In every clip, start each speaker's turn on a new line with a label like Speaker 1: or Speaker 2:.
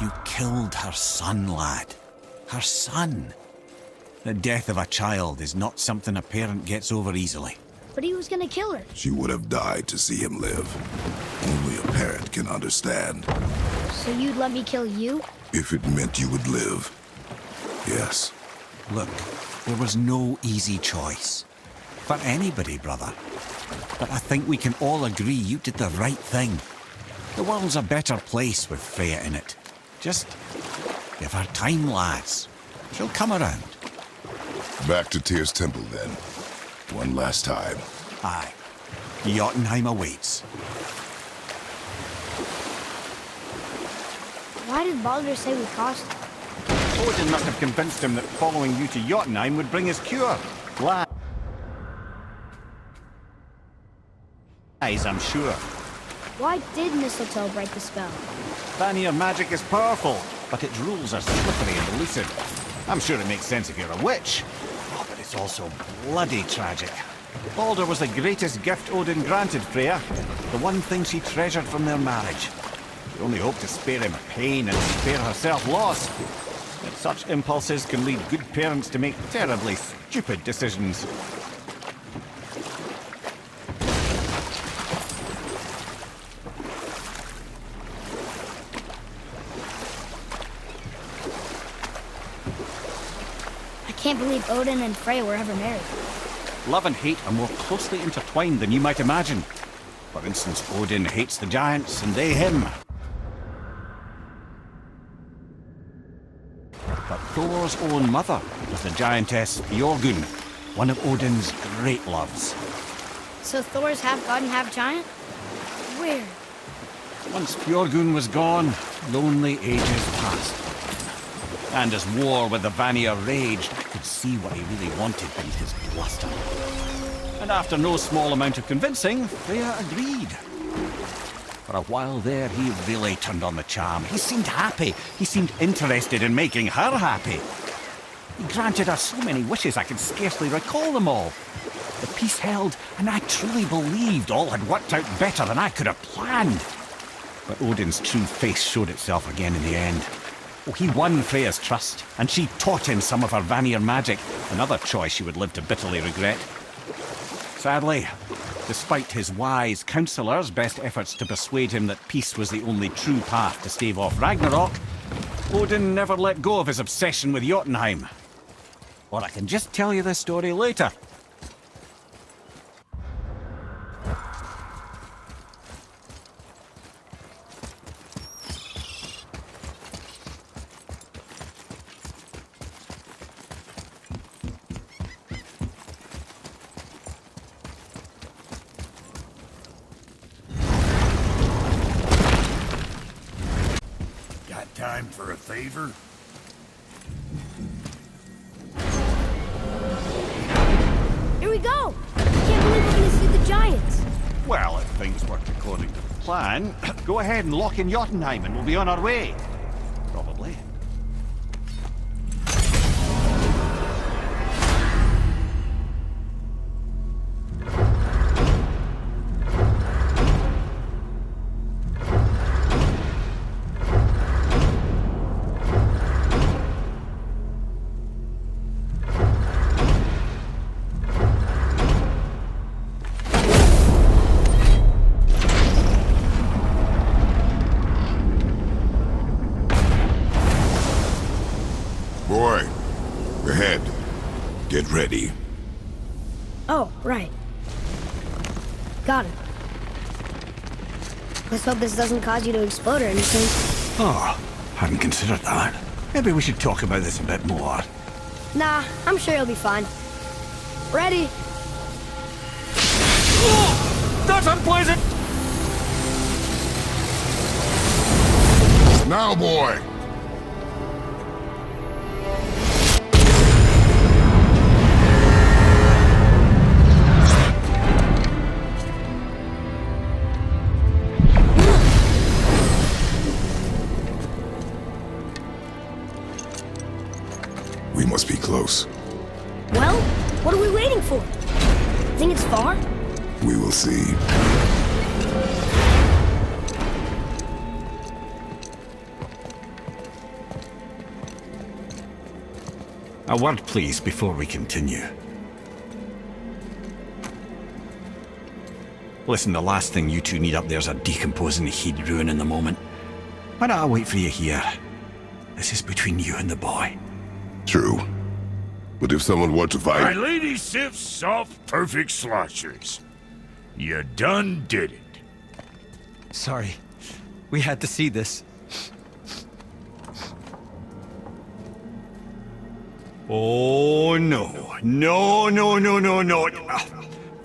Speaker 1: You killed her son, lad. Her son. The death of a child is not something a parent gets over easily.
Speaker 2: But he was gonna kill her.
Speaker 3: She would have died to see him live. Only a parent can understand.
Speaker 2: So you'd let me kill you?
Speaker 3: If it meant you would live. Yes.
Speaker 1: Look, there was no easy choice. For anybody, brother. But I think we can all agree you did the right thing. The world's a better place with Freya in it. Just give her time, lads. She'll come around.
Speaker 3: Back to Tyr's temple, then. One last time.
Speaker 1: Aye. Jotunheim awaits.
Speaker 2: Why did Baldur say we cost him?
Speaker 4: Odin must have convinced him that following you to Jotunheim would bring his cure. Lies, I'm sure.
Speaker 2: Why did Mistletoe break the spell?
Speaker 4: Vanir magic is powerful, but its rules are slippery and elusive. I'm sure it makes sense if you're a witch. Oh, but it's also bloody tragic. Baldur was the greatest gift Odin granted Freya, the one thing she treasured from their marriage. She only hoped to spare him pain and spare herself loss. But such impulses can lead good parents to make terribly stupid decisions.
Speaker 2: I can't believe Odin and Freya were ever married.
Speaker 4: Love and hate are more closely intertwined than you might imagine. For instance, Odin hates the giants and they him. But Thor's own mother was the giantess Jorgun, one of Odin's great loves.
Speaker 2: So Thor's half god and half giant? Weird.
Speaker 4: Once Björgun was gone, lonely ages passed. And as war with the Vanir raged, I could see what he really wanted beneath his bluster. And after no small amount of convincing, Freya agreed. For a while there, he really turned on the charm. He seemed happy. He seemed interested in making her happy. He granted her so many wishes I could scarcely recall them all. The peace held, and I truly believed all had worked out better than I could have planned. But Odin's true face showed itself again in the end. Oh, he won Freya's trust, and she taught him some of her Vanir magic, another choice she would live to bitterly regret. Sadly, despite his wise counsellors' best efforts to persuade him that peace was the only true path to stave off Ragnarok, Odin never let go of his obsession with Jotunheim. Or I can just tell you this story later.
Speaker 5: Time for a favor?
Speaker 2: Here we go! I can't believe we're gonna see the giants.
Speaker 4: Well, if things work according to the plan, go ahead and lock in Jotunheim and we'll be on our way. Probably.
Speaker 3: Boy, ahead. Get ready.
Speaker 2: Oh, right. Got it. Let's hope this doesn't cause you to explode or anything.
Speaker 1: Oh, hadn't considered that. Maybe we should talk about this a bit more.
Speaker 2: Nah, I'm sure you'll be fine. Ready?
Speaker 4: Oh, that's unpleasant!
Speaker 3: Now, boy! We must be close.
Speaker 2: Well, what are we waiting for? Think it's far?
Speaker 3: We will see.
Speaker 1: A word, please, before we continue. Listen, the last thing you two need up there's a decomposing heat ruining the moment. Why don't I wait for you here? This is between you and the boy.
Speaker 3: True. But if someone were to
Speaker 5: My
Speaker 3: fight...
Speaker 5: lady sips soft, perfect sloshers. You done did it.
Speaker 6: Sorry. We had to see this.
Speaker 1: Oh, no. No.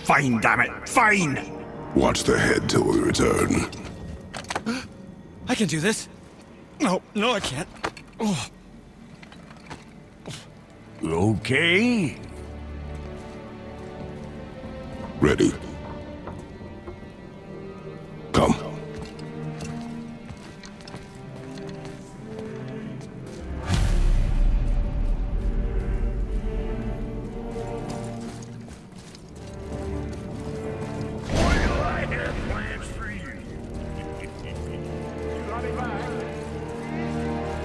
Speaker 1: Fine, damn it. Fine!
Speaker 3: Watch the head till we return.
Speaker 6: I can do this. No, I can't. Oh.
Speaker 5: Okay.
Speaker 3: Ready. Come.
Speaker 5: Why do I have plans for you? You got it back.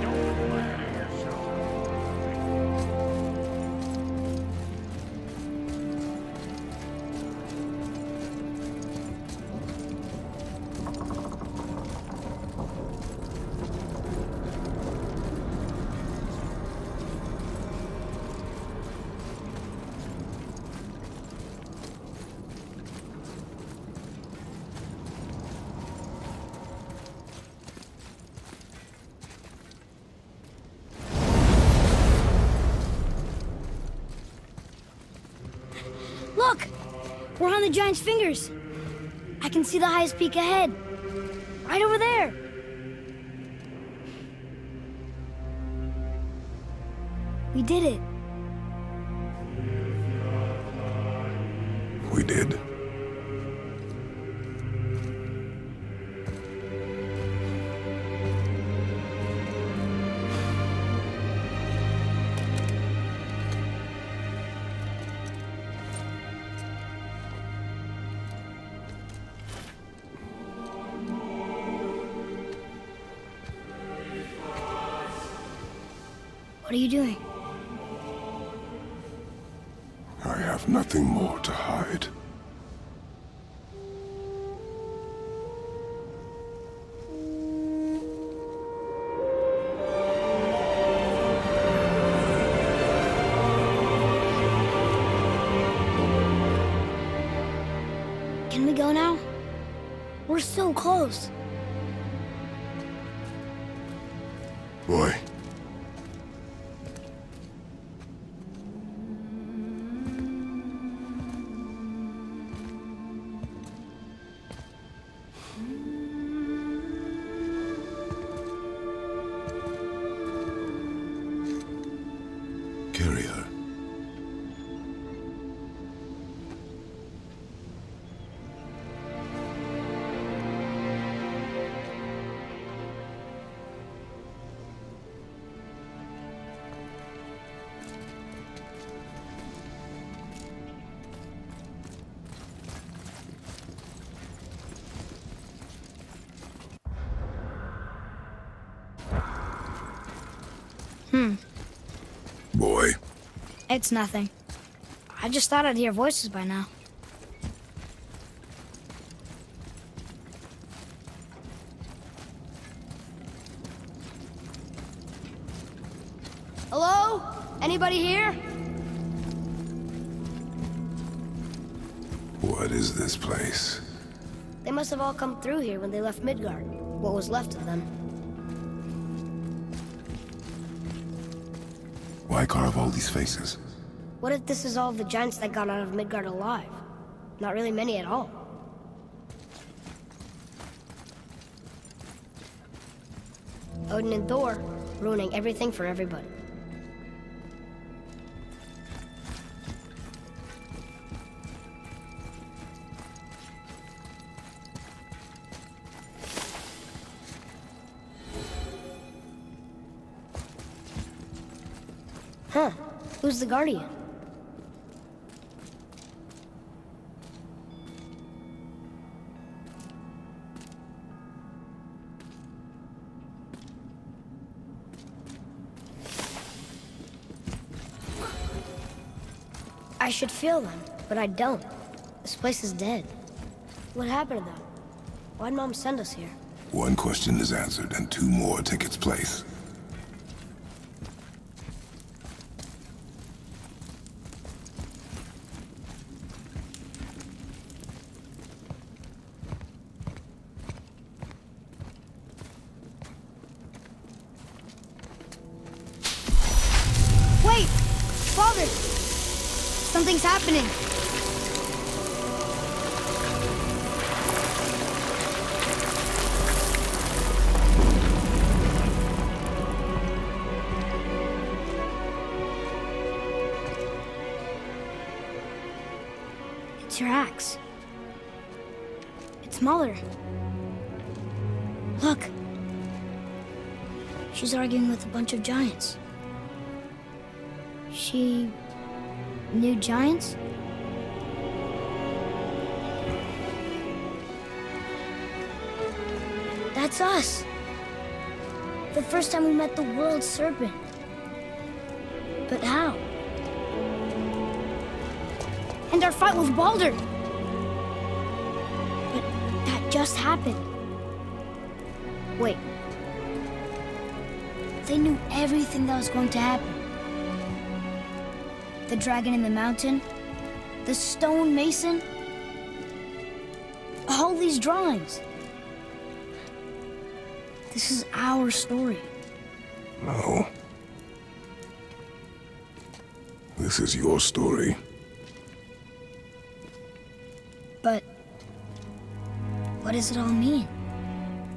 Speaker 5: Don't flatter yourself.
Speaker 2: Look! We're on the giant's fingers. I can see the highest peak ahead. Right over there. We did it.
Speaker 3: We did.
Speaker 2: What are you doing?
Speaker 3: I have nothing more to hide.
Speaker 2: Can we go now? We're so close.
Speaker 3: Boy. Carry her. Boy.
Speaker 2: It's nothing. I just thought I'd hear voices by now. Hello? Anybody here?
Speaker 3: What is this place?
Speaker 2: They must have all come through here when they left Midgard. What was left of them.
Speaker 3: Why carve all these faces?
Speaker 2: What if this is all the giants that got out of Midgard alive? Not really many at all. Odin and Thor, ruining everything for everybody. Huh. Who's the Guardian? I should feel them, but I don't. This place is dead. What happened to them? Why'd Mom send us here?
Speaker 3: One question is answered, and two more take its place.
Speaker 2: Wait! Father! Something's happening. It's your axe. It's Mother. Look. She's arguing with a bunch of giants. She knew giants? That's us. The first time we met the world serpent. But how? And our fight with Baldur. But that just happened. Wait. They knew everything that was going to happen. The dragon in the mountain, the stone mason, all these drawings. This is our story.
Speaker 3: No. This is your story.
Speaker 2: But what does it all mean?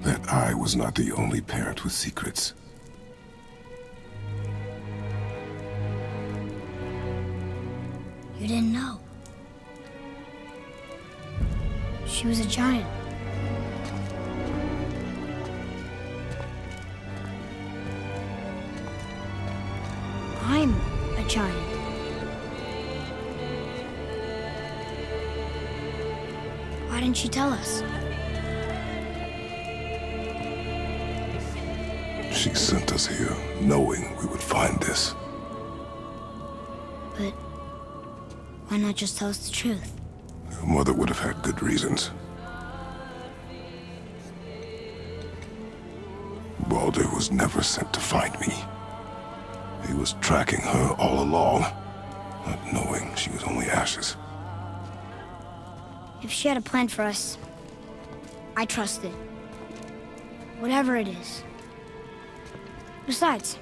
Speaker 3: That I was not the only parent with secrets.
Speaker 2: You didn't know. She was a giant. I'm a giant. Why didn't she tell us?
Speaker 3: She sent us here, knowing we would find this.
Speaker 2: But why not just tell us the truth?
Speaker 3: Your mother would have had good reasons. Baldur was never sent to find me. He was tracking her all along, not knowing she was only ashes.
Speaker 2: If she had a plan for us, I trust it. Whatever it is. Besides,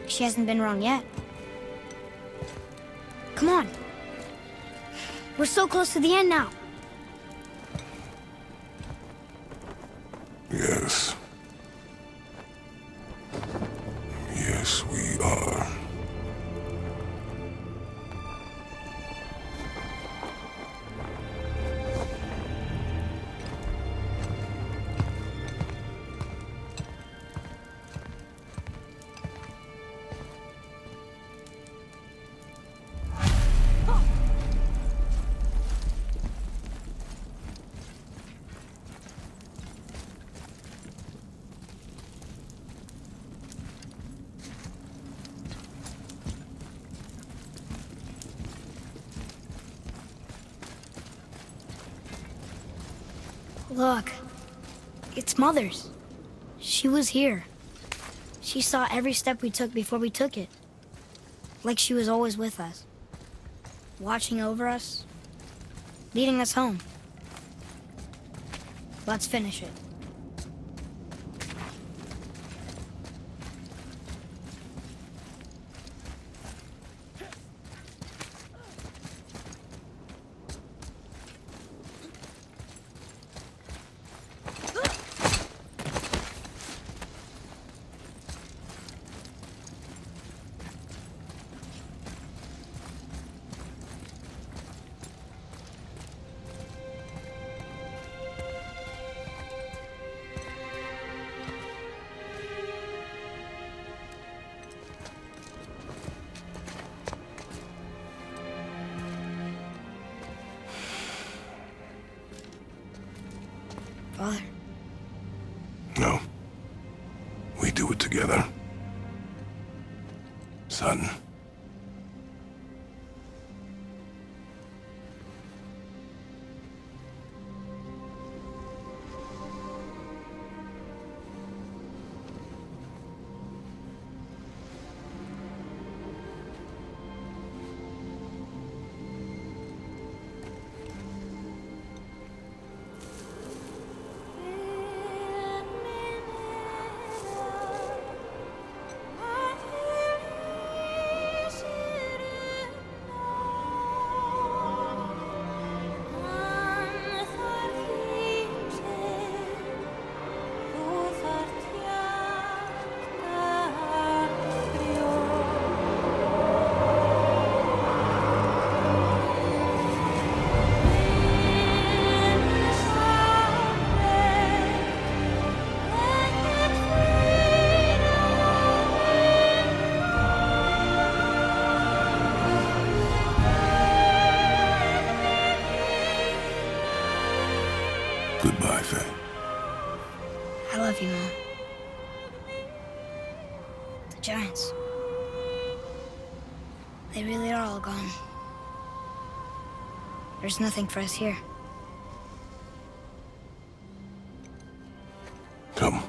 Speaker 2: she hasn't been wrong yet. Come on. We're so close to the end now.
Speaker 3: Yes. Yes, we are.
Speaker 2: Look, it's Mother's. She was here. She saw every step we took before we took it. Like she was always with us. Watching over us. Leading us home. Let's finish it. Father.
Speaker 3: No. We do it together. Son. everything.
Speaker 2: I love you, Mom. The giants. They really are all gone. There's nothing for us here.
Speaker 3: Come.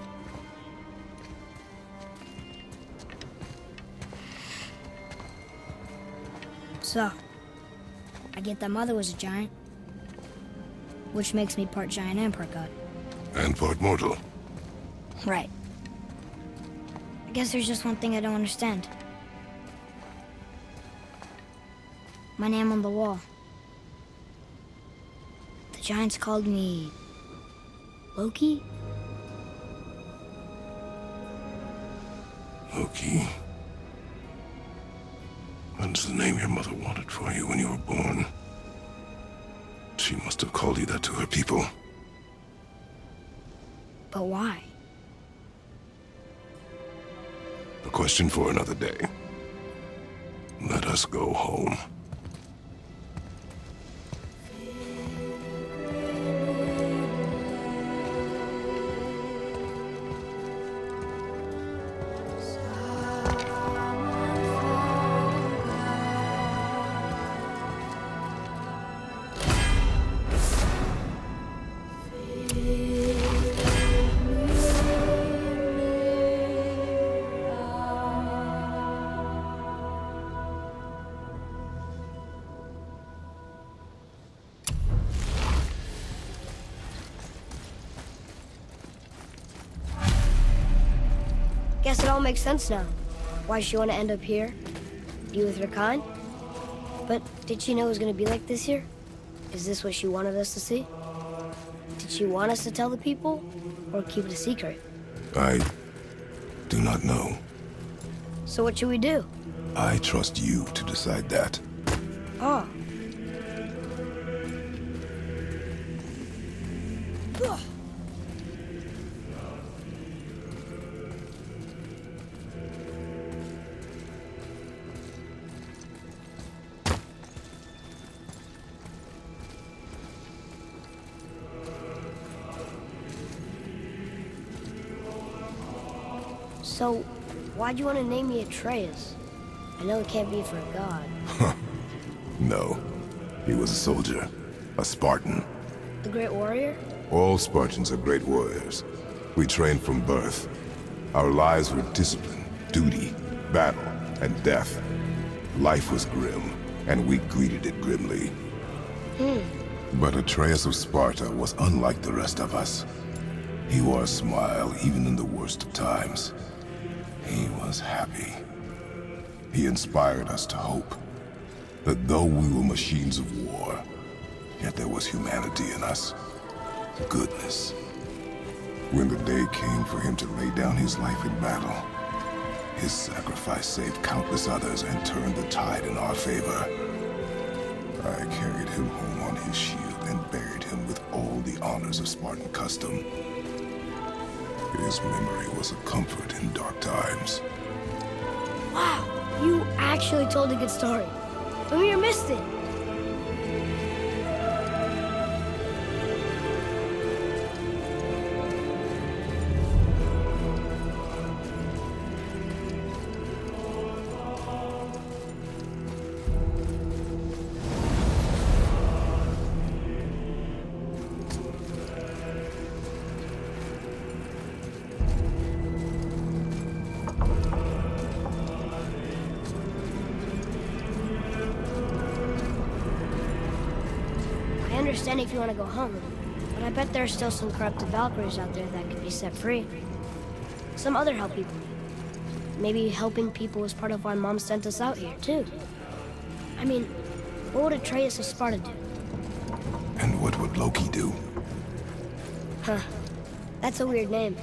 Speaker 2: So, I get that Mother was a giant, which makes me part giant and part god.
Speaker 3: And part mortal.
Speaker 2: Right. I guess there's just one thing I don't understand. My name on the wall. The giants called me... Loki?
Speaker 3: Loki. That's the name your mother wanted for you when you were born. She must have called you that to her people.
Speaker 2: But why?
Speaker 3: A question for another day. Let us go home.
Speaker 2: Guess it all makes sense now. Why she want to end up here? Be with her kind? But did she know it was going to be like this here? Is this what she wanted us to see? Did she want us to tell the people? Or keep it a secret?
Speaker 3: I do not know.
Speaker 2: So what should we do?
Speaker 3: I trust you to decide that.
Speaker 2: Oh. So, why'd you want to name me Atreus? I know it can't be for a god.
Speaker 3: No. He was a soldier. A Spartan.
Speaker 2: The Great Warrior?
Speaker 3: All Spartans are great warriors. We trained from birth. Our lives were discipline, duty, battle, and death. Life was grim, and we greeted it grimly. But Atreus of Sparta was unlike the rest of us. He wore a smile even in the worst of times. He was happy. He inspired us to hope that though we were machines of war, yet there was humanity in us. Goodness. When the day came for him to lay down his life in battle, his sacrifice saved countless others and turned the tide in our favor. I carried him home on his shield and buried him with all the honors of Spartan custom. His memory was a comfort in dark times.
Speaker 2: Wow, you actually told a good story. Amir missed it. I understand if you want to go home, but I bet there are still some corrupted Valkyries out there that could be set free. Some other help people need. Maybe helping people was part of why Mom sent us out here, too. I mean, what would Atreus of Sparta do?
Speaker 3: And what would Loki do?
Speaker 2: Huh. That's a weird name.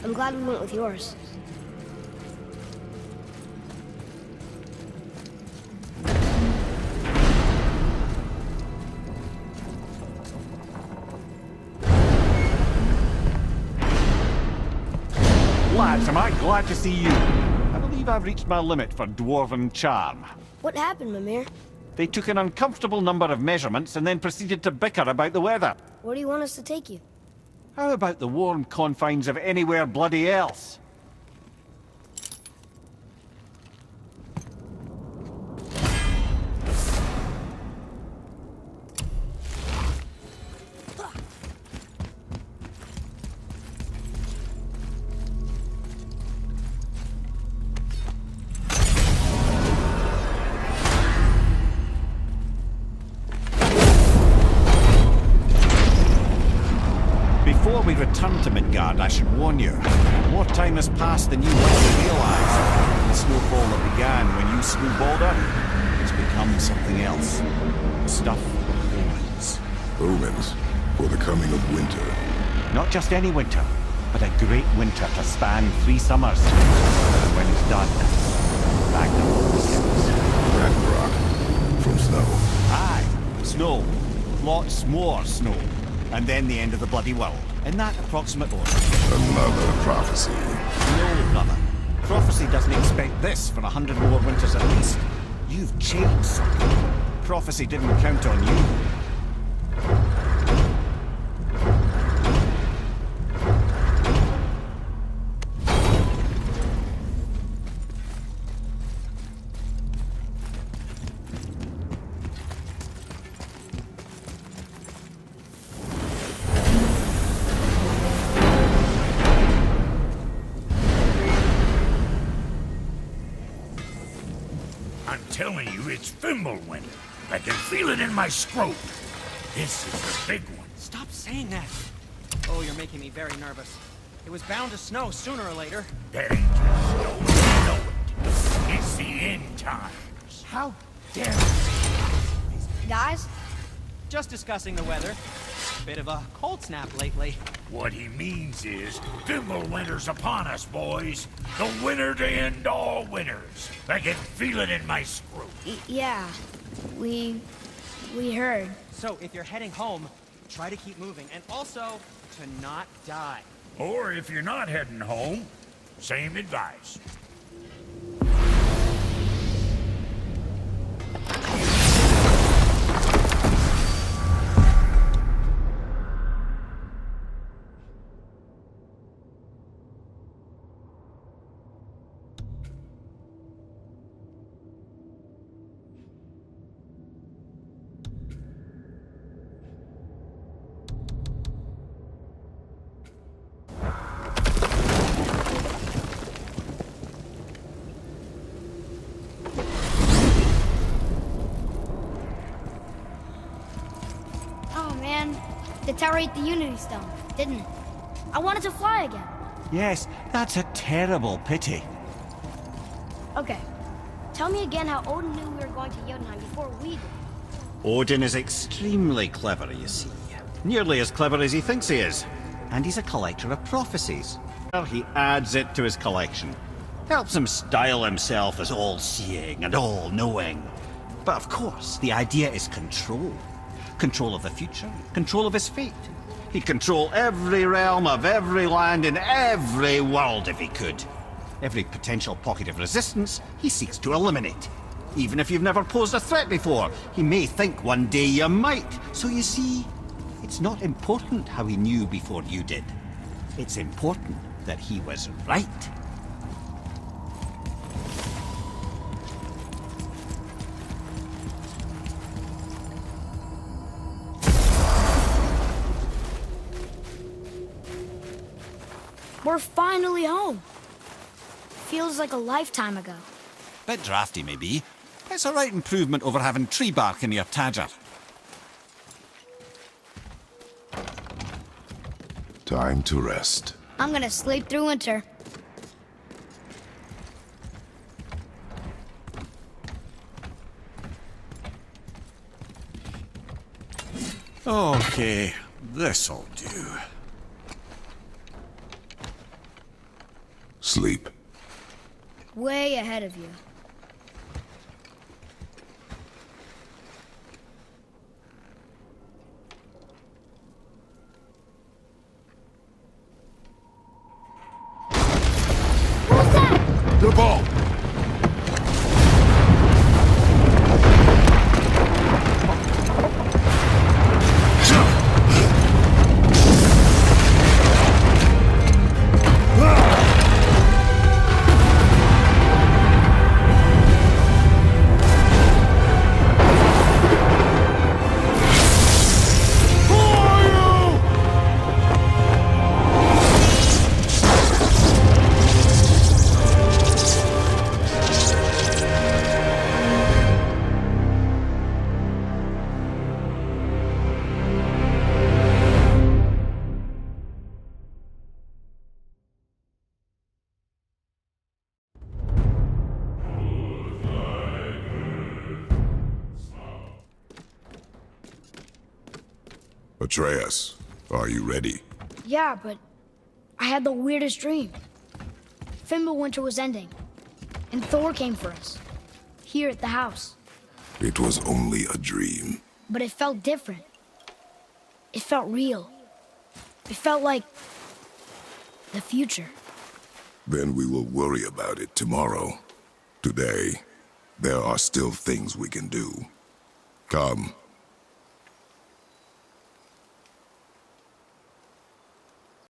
Speaker 2: I'm glad we went with yours.
Speaker 4: Lads, am I glad to see you. I believe I've reached my limit for dwarven charm.
Speaker 2: What happened, Mimir?
Speaker 4: They took an uncomfortable number of measurements and then proceeded to bicker about the weather.
Speaker 2: Where do you want us to take you?
Speaker 4: How about the warm confines of anywhere bloody else? Before we return to Midgard, I should warn you. More time has passed than you likely realise. The snowfall that began when you slew Balder has become something else. Stuff of omens.
Speaker 3: Omens for the coming of winter.
Speaker 4: Not just any winter, but a great winter to span 3 summers. And when it's done, Ragnarok begins.
Speaker 3: Ragnarok from snow.
Speaker 4: Aye, snow. Lots more snow. And then the end of the bloody world. In that approximate order.
Speaker 3: Another prophecy.
Speaker 4: No, brother. Prophecy doesn't expect this for 100 more winters at least. You've changed something. Prophecy didn't count on you.
Speaker 5: I'm telling you, it's Fimbulwinter. I can feel it in my scrote. This is the big one.
Speaker 6: Stop saying that. Oh, you're making me very nervous. It was bound to snow sooner or later.
Speaker 5: That ain't just snow, you know it. It's the end times.
Speaker 6: How dare you?
Speaker 2: Guys,
Speaker 6: Just discussing the weather. Bit of a cold snap lately.
Speaker 5: What he means is, Fimbulwinter's upon us, boys. The winter to end all winters. I can feel it in my scrote.
Speaker 2: yeah, we heard.
Speaker 6: So if you're heading home, try to keep moving. And also, to not die.
Speaker 5: Or if you're not heading home, same advice.
Speaker 2: Oh man, the tower ate the Unity Stone, didn't it? I wanted to fly again.
Speaker 4: Yes, that's a terrible pity.
Speaker 2: Okay, tell me again how Odin knew we were going to Jotunheim before we did.
Speaker 4: Odin is extremely clever, you see. Nearly as clever as he thinks he is. And he's a collector of prophecies. He adds it to his collection. Helps him style himself as all-seeing and all-knowing. But of course, the idea is control. Control of the future, control of his fate. He'd control every realm of every land in every world if he could. Every potential pocket of resistance he seeks to eliminate. Even if you've never posed a threat before, he may think one day you might. So you see, it's not important how he knew before you did. It's important that he was right.
Speaker 2: We're finally home. Feels like a lifetime ago.
Speaker 1: Bit drafty, maybe. It's a right improvement over having tree bark in your tadger.
Speaker 3: Time to rest.
Speaker 2: I'm gonna sleep through winter.
Speaker 1: Okay, this'll do.
Speaker 3: Sleep.
Speaker 2: Way ahead of you. What's that?
Speaker 3: The ball! Atreus, are you ready?
Speaker 2: Yeah, but I had the weirdest dream. Fimbulwinter was ending, and Thor came for us, here at the house.
Speaker 3: It was only a dream.
Speaker 2: But it felt different. It felt real. It felt like the future.
Speaker 3: Then we will worry about it tomorrow. Today, there are still things we can do. Come.